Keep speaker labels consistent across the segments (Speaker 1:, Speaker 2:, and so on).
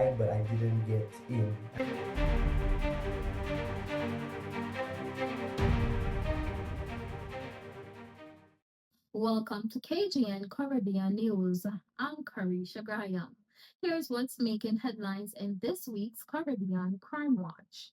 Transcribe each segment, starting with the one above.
Speaker 1: applied, but I didn't get in.
Speaker 2: Welcome to KGN Caribbean News. I'm Karesha. Here's what's making headlines in this week's Caribbean Crime Watch.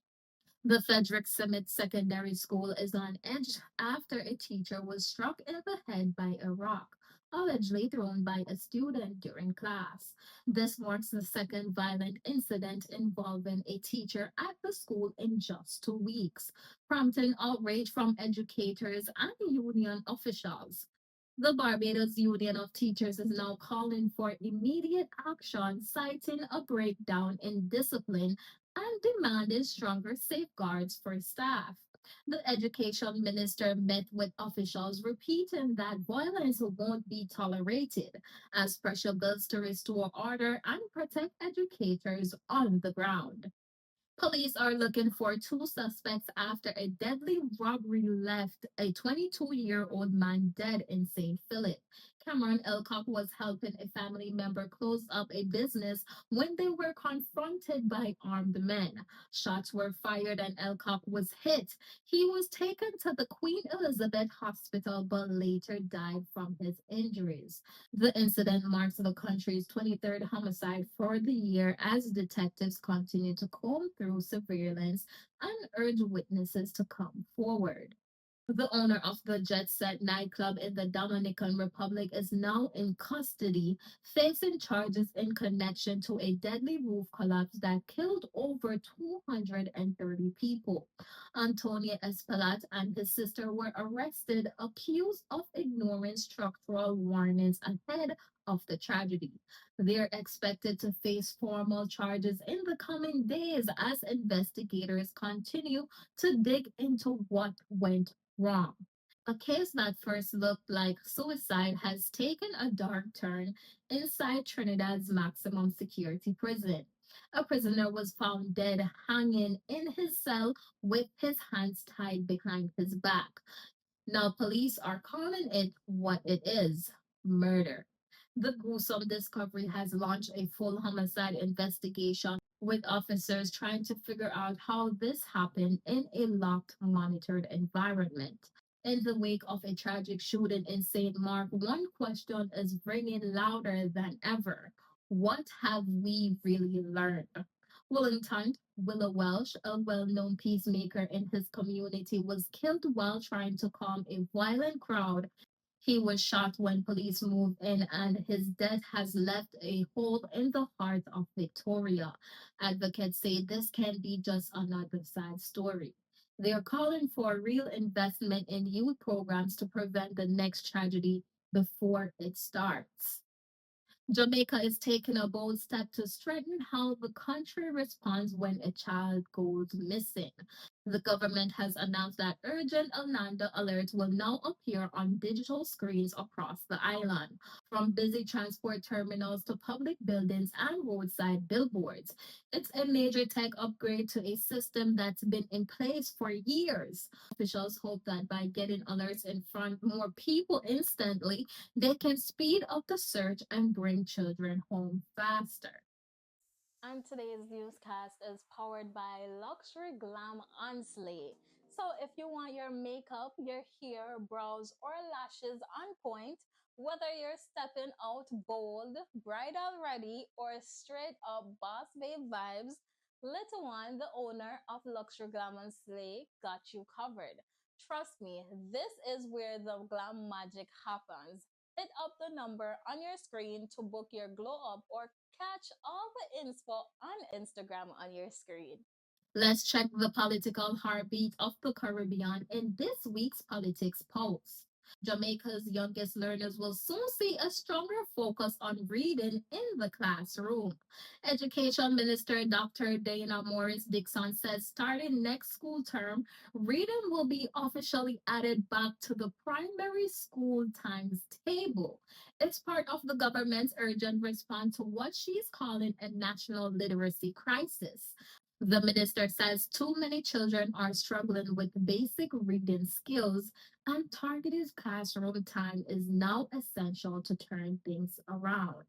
Speaker 2: The Frederick Summit Secondary School is on edge after a teacher was struck in the head by a rock, allegedly thrown by a student during class. This marks the second violent incident involving a teacher at the school in just 2 weeks, prompting outrage from educators and union officials. The Barbados Union of Teachers is now calling for immediate action, citing a breakdown in discipline and demanding stronger safeguards for staff. The education minister met with officials, repeating that violence won't be tolerated as pressure builds to restore order and protect educators on the ground. Police are looking for two suspects after a deadly robbery left a 22-year-old man dead in St. Philip. Cameron Elcock was helping a family member close up a business when they were confronted by armed men. Shots were fired and Elcock was hit. He was taken to the Queen Elizabeth Hospital but later died from his injuries. The incident marks the country's 23rd homicide for the year as detectives continue to comb through surveillance and urge witnesses to come forward. The owner of the Jet Set nightclub in the Dominican Republic is now in custody, facing charges in connection to a deadly roof collapse that killed over 230 people. Antonio Espalat and his sister were arrested, accused of ignoring structural warnings ahead of the tragedy. They're expected to face formal charges in the coming days as investigators continue to dig into what went wrong. A case that first looked like suicide has taken a dark turn inside Trinidad's maximum security prison. A prisoner was found dead hanging in his cell with his hands tied behind his back. Now, police are calling it what it is: murder. The gruesome discovery has launched a full homicide investigation with officers trying to figure out how this happened in a locked, monitored environment. In the wake of a tragic shooting in St. Mark, one question is ringing louder than ever. What have we really learned? Wellington Willow Welsh, a well known peacemaker in his community, was killed while trying to calm a violent crowd. He was shot when police moved in, and his death has left a hole in the heart of Victoria. Advocates say this can be just another sad story. They are calling for real investment in youth programs to prevent the next tragedy before it starts. Jamaica is taking a bold step to strengthen how the country responds when a child goes missing. The government has announced that urgent Ananda alerts will now appear on digital screens across the island, from busy transport terminals to public buildings and roadside billboards. It's a major tech upgrade to a system that's been in place for years. Officials hope that by getting alerts in front more people instantly, they can speed up the search and bring children home faster.
Speaker 3: And today's newscast is powered by Luxury Glam Onsley. So if you want your makeup, your hair, brows, or lashes on point, whether you're stepping out bold, bridal ready, or straight up boss babe vibes, Little One, the owner of Luxury Glam Onsley, got you covered. Trust me, this is where the glam magic happens. Hit up the number on your screen to book your glow up or catch all the inspo on Instagram on your screen.
Speaker 2: Let's check the political heartbeat of the Caribbean in this week's Politics Pulse. Jamaica's youngest learners will soon see a stronger focus on reading in the classroom. Education Minister Dr. Dana Morris Dixon says starting next school term, reading will be officially added back to the primary school times table. It's part of the government's urgent response to what she's calling a national literacy crisis. The minister says too many children are struggling with basic reading skills, and targeted classroom time is now essential to turn things around.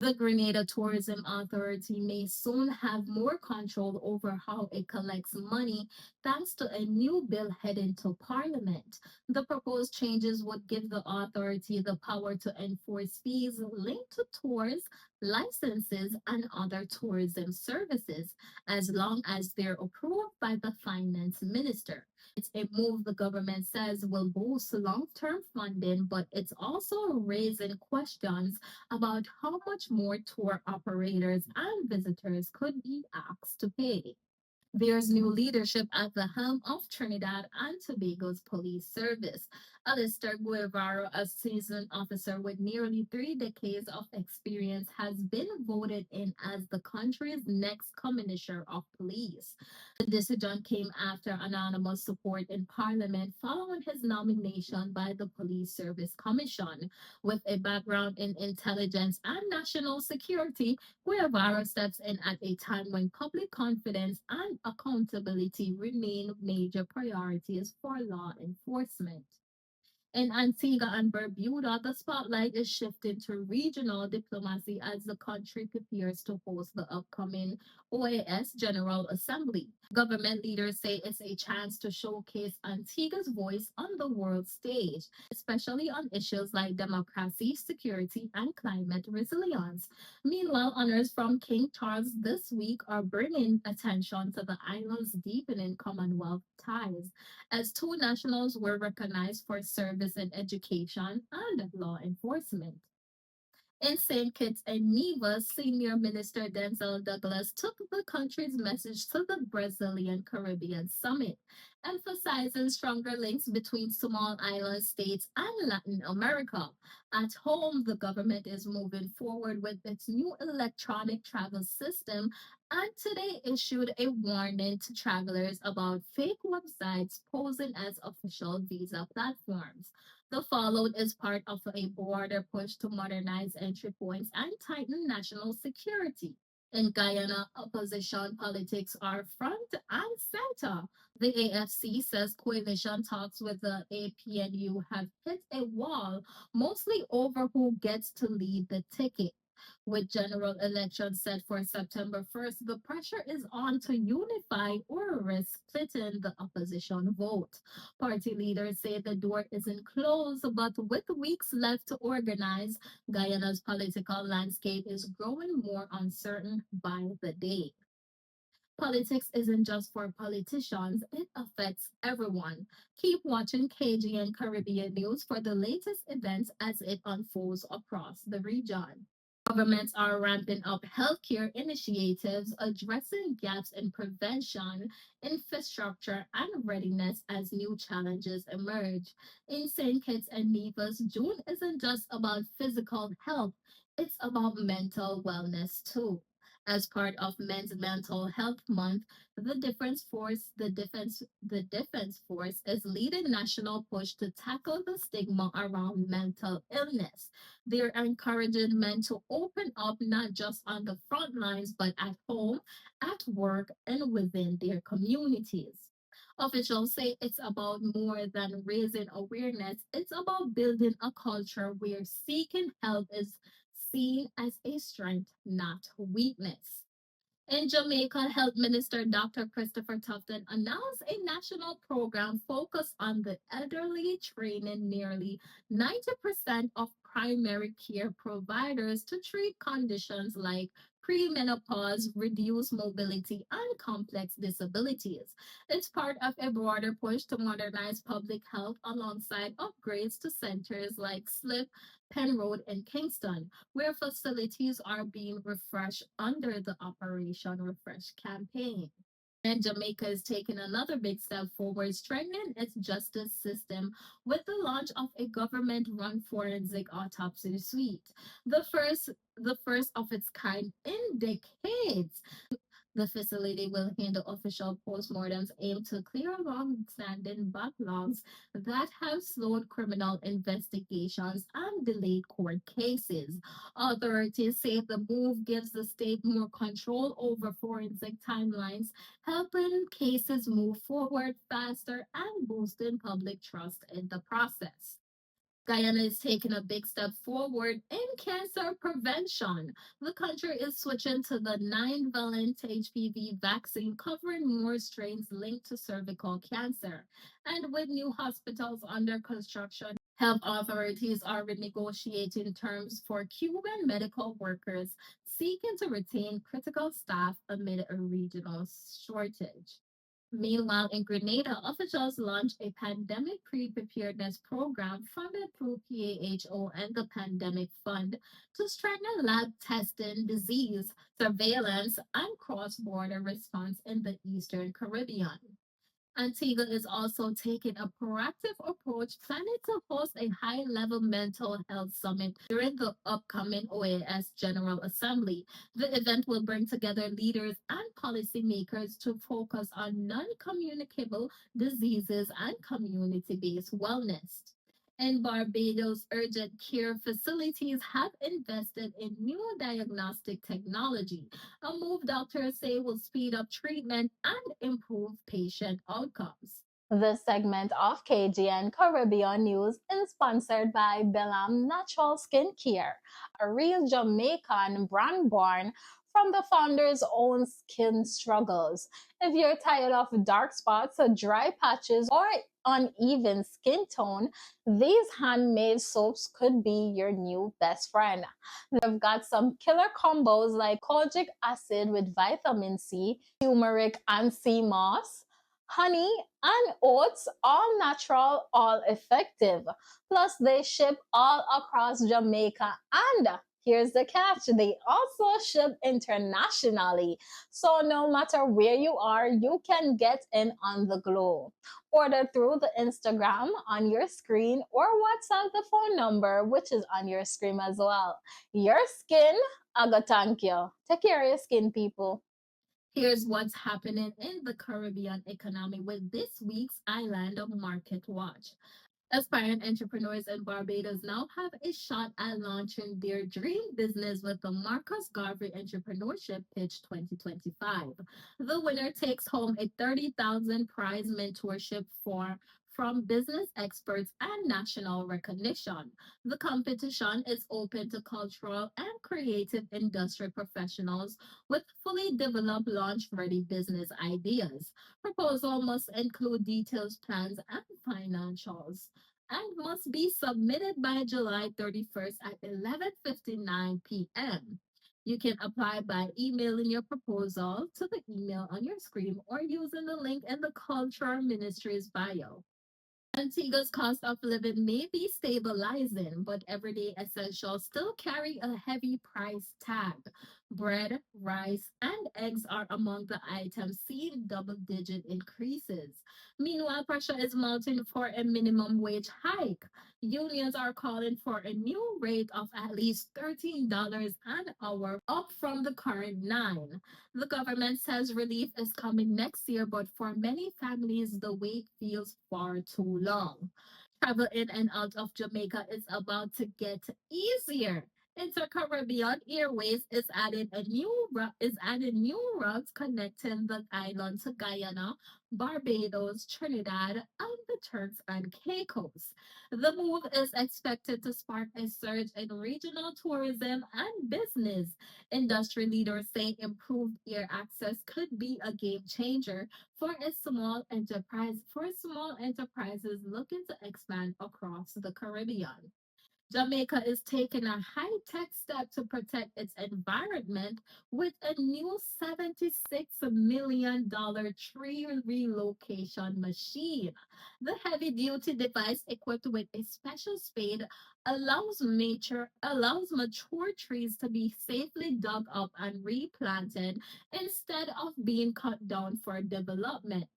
Speaker 2: The Grenada Tourism Authority may soon have more control over how it collects money thanks to a new bill heading to Parliament. The proposed changes would give the authority the power to enforce fees linked to tours, licenses, and other tourism services, as long as they're approved by the finance minister. It's a move the government says will boost long term funding, but it's also raising questions about how much more tour operators and visitors could be asked to pay. There's new leadership at the helm of Trinidad and Tobago's police service. Alistair Guevara, a seasoned officer with nearly 3 decades of experience, has been voted in as the country's next commissioner of police. The decision came after anonymous support in Parliament following his nomination by the Police Service Commission. With a background in intelligence and national security, Guevara steps in at a time when public confidence and accountability remain major priorities for law enforcement. In Antigua and Barbuda, the spotlight is shifting to regional diplomacy as the country prepares to host the upcoming OAS General Assembly. Government leaders say it's a chance to showcase Antigua's voice on the world stage, especially on issues like democracy, security, and climate resilience. Meanwhile, honors from King Charles this week are bringing attention to the island's deepening Commonwealth ties as two nationals were recognized for service in education and law enforcement. In St. Kitts and Nevis, Senior Minister Denzel Douglas took the country's message to the Brazilian Caribbean Summit, emphasizing stronger links between small island states and Latin America. At home, the government is moving forward with its new electronic travel system and today issued a warning to travelers about fake websites posing as official visa platforms. The followed is part of a broader push to modernize entry points and tighten national security. In Guyana, opposition politics are front and center. The AFC says coalition talks with the APNU have hit a wall, mostly over who gets to lead the ticket. With general elections set for September 1st, the pressure is on to unify or risk splitting the opposition vote. Party leaders say the door isn't closed, but with weeks left to organize, Guyana's political landscape is growing more uncertain by the day. Politics isn't just for politicians, it affects everyone. Keep watching KGN Caribbean News for the latest events as it unfolds across the region. Governments are ramping up healthcare initiatives addressing gaps in prevention, infrastructure, and readiness as new challenges emerge. In St. Kitts and Nevis, June isn't just about physical health, it's about mental wellness too. As part of Men's Mental Health Month, the Defense Force is leading national push to tackle the stigma around mental illness. They're encouraging men to open up not just on the front lines, but at home, at work, and within their communities. Officials say it's about more than raising awareness, it's about building a culture where seeking help is seen as a strength, not weakness. In Jamaica, Health Minister Dr. Christopher Tufton announced a national program focused on the elderly, training nearly 90% of primary care providers to treat conditions like premenopause, reduced mobility, and complex disabilities. It's part of a broader push to modernize public health alongside upgrades to centers like SLIP, Penrose, and Kingston where facilities are being refreshed under the Operation Refresh campaign. And Jamaica is taking another big step forward, strengthening its justice system with the launch of a government-run forensic autopsy suite, the first, the first of its kind in decades. The facility will handle official postmortems aimed to clear long-standing backlogs that have slowed criminal investigations and delayed court cases. Authorities say the move gives the state more control over forensic timelines, helping cases move forward faster and boosting public trust in the process. Guyana is taking a big step forward in cancer prevention. The country is switching to the 9-valent HPV vaccine, covering more strains linked to cervical cancer. And with new hospitals under construction, health authorities are renegotiating terms for Cuban medical workers seeking to retain critical staff amid a regional shortage. Meanwhile, in Grenada, officials launched a pandemic pre-preparedness program funded through PAHO and the Pandemic Fund to strengthen lab testing, disease surveillance, and cross-border response in the Eastern Caribbean. Antigua is also taking a proactive approach, planning to host a high level mental health summit during the upcoming OAS General Assembly. The event will bring together leaders and policymakers to focus on non communicable diseases and community based wellness. In Barbados, urgent care facilities have invested in new diagnostic technology, a move doctors say will speed up treatment and improve patient outcomes.
Speaker 3: This segment of KGN Caribbean News is sponsored by Belam Natural Skincare, a real Jamaican brand born from the founder's own skin struggles. If you're tired of dark spots, dry patches, or uneven skin tone, these handmade soaps could be your new best friend. They've got some killer combos like kojic acid with vitamin C, turmeric and sea moss, honey, and oats, all natural, all effective. Plus, they ship all across Jamaica. And here's the catch, they also ship internationally. So, no matter where you are, you can get in on the glow. Order through the Instagram on your screen or WhatsApp the phone number, which is on your screen as well. Your skin, I go thank you. Take care of your skin, people.
Speaker 2: Here's what's happening in the Caribbean economy with this week's Island Market Watch. Aspiring entrepreneurs in Barbados now have a shot at launching their dream business with the Marcus Garvey Entrepreneurship Pitch 2025. The winner takes home a 30,000 prize mentorship from business experts and national recognition. The competition is open to cultural and creative industry professionals with fully developed launch ready business ideas. Proposal must include details, plans, and financials and must be submitted by July 31st at 11:59 p.m. You can apply by emailing your proposal to the email on your screen or using the link in the Culture Ministry's bio. Antigua's cost of living may be stabilizing, but everyday essentials still carry a heavy price tag. Bread, rice, and eggs are among the items seeing double digit increases. Meanwhile, pressure is mounting for a minimum wage hike. Unions are calling for a new rate of at least $13 an hour, up from the current 9. The government says relief is coming next year, but for many families, the wait feels far too long. Travel in and out of Jamaica is about to get easier. Inter-Caribbean Airways is adding new routes connecting the island to Guyana, Barbados, Trinidad, and the Turks and Caicos. The move is expected to spark a surge in regional tourism and business. Industry leaders say improved air access could be a game changer for small enterprises looking to expand across the Caribbean. Jamaica is taking a high tech step to protect its environment with a new $76 million tree relocation machine. The heavy duty device, equipped with a special spade, allows mature trees to be safely dug up and replanted instead of being cut down for development.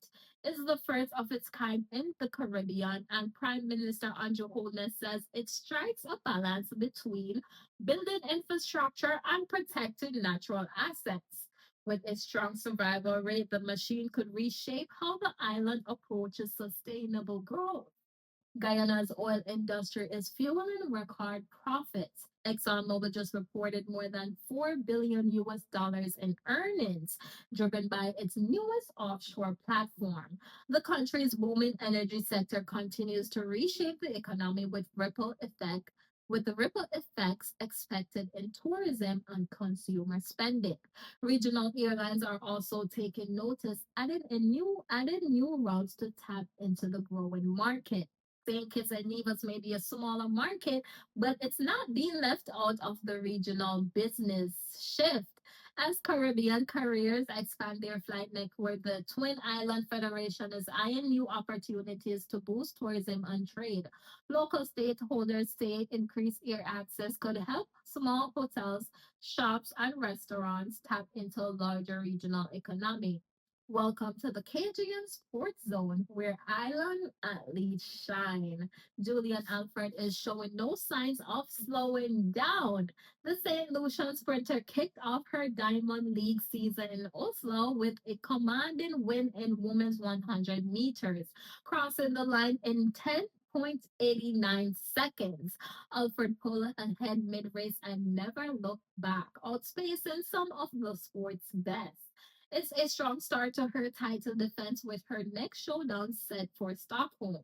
Speaker 2: Is the first of its kind in the Caribbean, and Prime Minister Andrew Holness says it strikes a balance between building infrastructure and protecting natural assets. With a strong survival rate, the machine could reshape how the island approaches sustainable growth. Guyana's oil industry is fueling record profits. ExxonMobil just reported more than 4 billion US dollars in earnings, driven by its newest offshore platform. The country's booming energy sector continues to reshape the economy with the ripple effects expected in tourism and consumer spending. Regional airlines are also taking notice, added new routes to tap into the growing market. St. Kitts and Nevis may be a smaller market, but it's not being left out of the regional business shift. As Caribbean carriers expand their flight network, the Twin Island Federation is eyeing new opportunities to boost tourism and trade. Local stakeholders say increased air access could help small hotels, shops, and restaurants tap into a larger regional economy. Welcome to the KGN Sports Zone, where island athletes shine. Julian Alfred is showing no signs of slowing down. The St. Lucian sprinter kicked off her Diamond League season in Oslo with a commanding win in women's 100 meters, crossing the line in 10.89 seconds. Alfred pulled ahead mid race and never looked back, outspacing some of the sport's best. It's a strong start to her title defense with her next showdown set for Stockholm.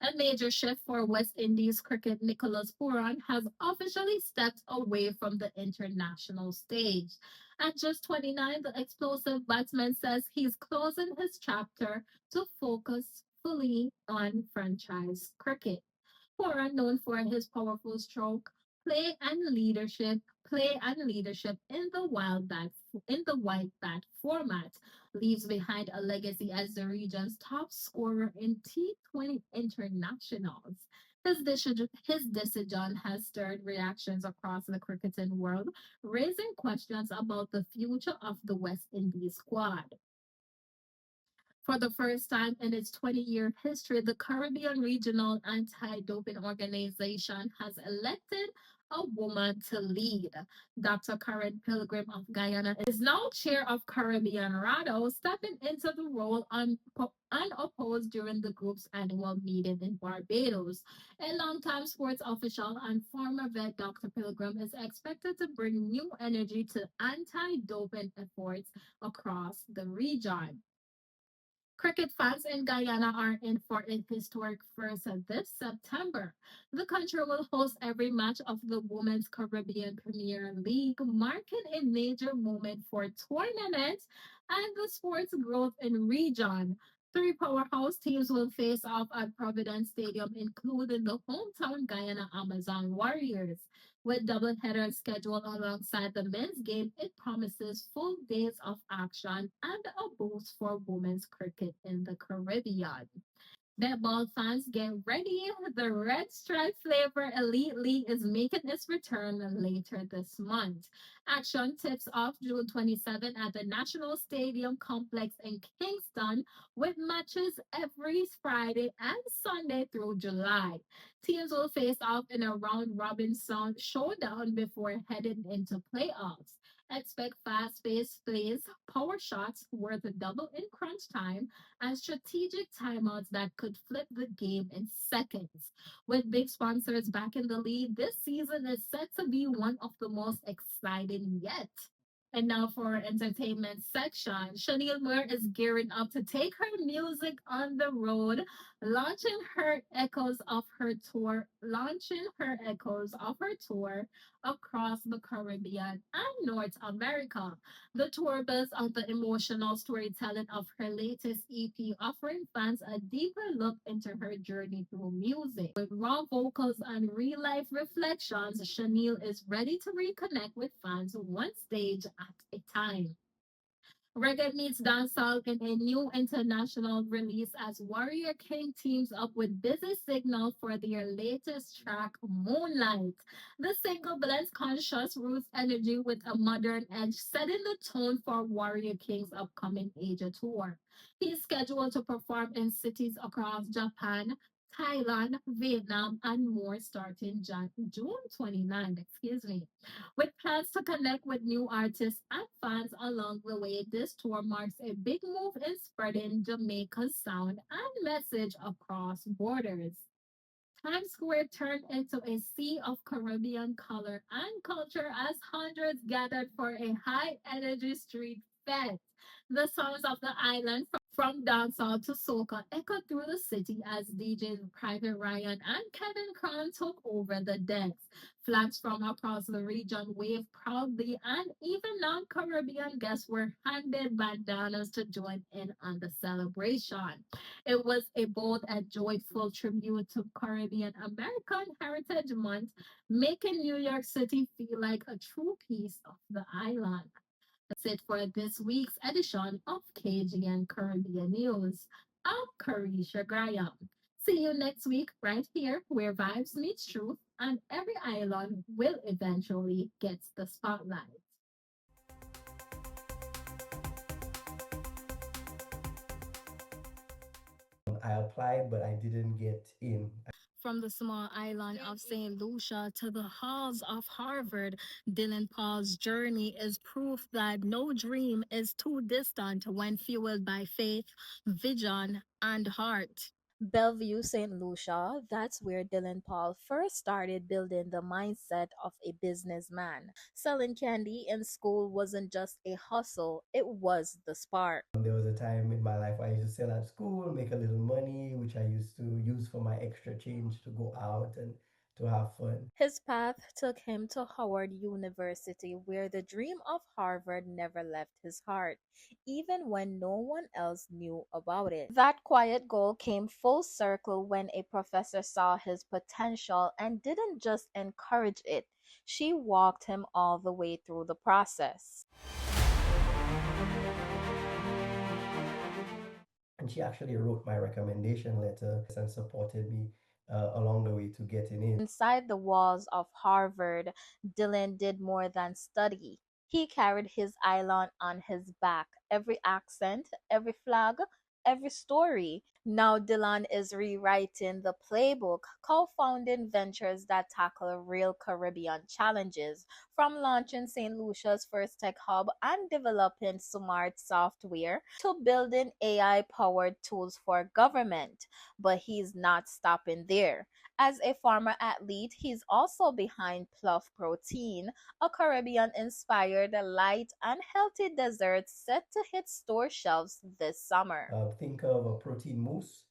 Speaker 2: A major shift for West Indies cricket, Nicholas Puran has officially stepped away from the international stage. At just 29, the explosive batsman says he's closing his chapter to focus fully on franchise cricket. Cora, known for his powerful stroke, play and leadership in the white bat format, leaves behind a legacy as the region's top scorer in T20 internationals. His decision has stirred reactions across the cricketing world, raising questions about the future of the West Indies squad. For the first time in its 20-year history, the Caribbean Regional Anti Doping Organization has elected a woman to lead. Dr. Karen Pilgrim of Guyana is now chair of Caribbean RADO, stepping into the role unopposed during the group's annual meeting in Barbados. A longtime sports official and former vet, Dr. Pilgrim is expected to bring new energy to anti doping efforts across the region. Cricket fans in Guyana are in for a historic first this September. The country will host every match of the Women's Caribbean Premier League, marking a major moment for tournament and the sport's growth in region. Three powerhouse teams will face off at Providence Stadium, including the hometown Guyana Amazon Warriors. With doubleheaders scheduled alongside the men's game, it promises full days of action and a boost for women's cricket in the Caribbean. Netball fans, get ready. The Red Stripe Flavor Elite League is making its return later this month. Action tips off June 27 at the National Stadium Complex in Kingston with matches every Friday and Sunday through July. Teams will face off in a round robin showdown before heading into playoffs. Expect fast paced plays, power shots worth a double in crunch time, and strategic timeouts that could flip the game in seconds. With big sponsors back in the lead, this season is set to be one of the most exciting yet. And now for our entertainment section. Chanel Moore is gearing up to take her music on the road, launching her echoes of her tour across the Caribbean and North America. The tour builds on the emotional storytelling of her latest EP, offering fans a deeper look into her journey through music. With raw vocals and real life reflections, Chanel is ready to reconnect with fans one stage at a time. Reggae meets dancehall in a new international release as Warrior King teams up with Busy Signal for their latest track, Moonlight. The single blends conscious roots energy with a modern edge, setting the tone for Warrior King's upcoming Asia tour. He's scheduled to perform in cities across Japan, Thailand, Vietnam, and more starting June 29th. Excuse me. With plans to connect with new artists and fans along the way, this tour marks a big move in spreading Jamaica's sound and message across borders. Times Square turned into a sea of Caribbean color and culture as hundreds gathered for a high energy street fete. The sounds of the island from dancehall to soca echoed through the city as DJs Private Ryan and Kevin Crown took over the decks. Flags from across the region waved proudly, and even non Caribbean guests were handed bandanas to join in on the celebration. It was a bold and joyful tribute to Caribbean American Heritage Month, making New York City feel like a true piece of the island. That's it for this week's edition of KGN Caribbean News. I'm Karesha Graham. See you next week right here where vibes meets truth and every island will eventually get the spotlight.
Speaker 1: I applied, but I didn't get in.
Speaker 2: From the small island of St. Lucia to the halls of Harvard, Dylan Paul's journey is proof that no dream is too distant when fueled by faith, vision, and heart.
Speaker 3: Bellevue, St. Lucia, that's where Dylan Paul first started building the mindset of a businessman. Selling candy in school wasn't just a hustle, it was the spark.
Speaker 1: There was a time in my life where I used to sell at school, make a little money, which I used to use for my extra change to go out and to have fun.
Speaker 3: His path took him to Howard University, where the dream of Harvard never left his heart, even when no one else knew about it. That quiet goal came full circle when a professor saw his potential and didn't just encourage it, she walked him all the way through the process.
Speaker 1: And she actually wrote my recommendation letter and supported me along the way to getting in.
Speaker 3: Inside the walls of Harvard, Dylan did more than study. He carried his island on his back, every accent, every flag, every story. Now Dylan is rewriting the playbook, co founding ventures that tackle real Caribbean challenges, from launching St. Lucia's first tech hub and developing smart software to building AI powered tools for government. But he's not stopping there. As a former athlete, he's also behind Pluff Protein, a Caribbean inspired light and healthy dessert set to hit store shelves this summer.
Speaker 1: Think of a protein mousse,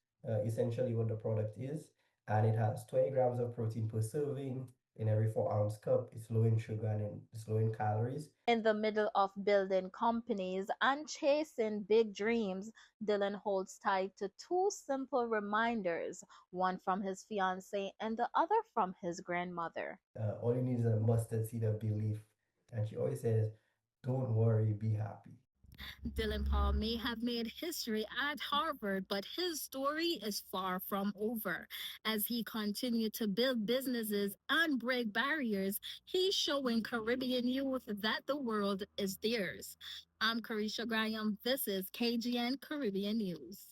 Speaker 1: essentially what the product is, and it has 20 grams of protein per serving in every 4-ounce cup. It's low in sugar and it's low in calories.
Speaker 3: In the middle of building companies and chasing big dreams, Dylan holds tight to two simple reminders, one from his fiancee and the other from his grandmother.
Speaker 1: All you need is a mustard seed of belief. And she always says, don't worry, be happy.
Speaker 2: Dylan Paul may have made history at Harvard, but his story is far from over. As he continued to build businesses and break barriers, he's showing Caribbean youth that the world is theirs. I'm Karesha Graham. This is KGN Caribbean News.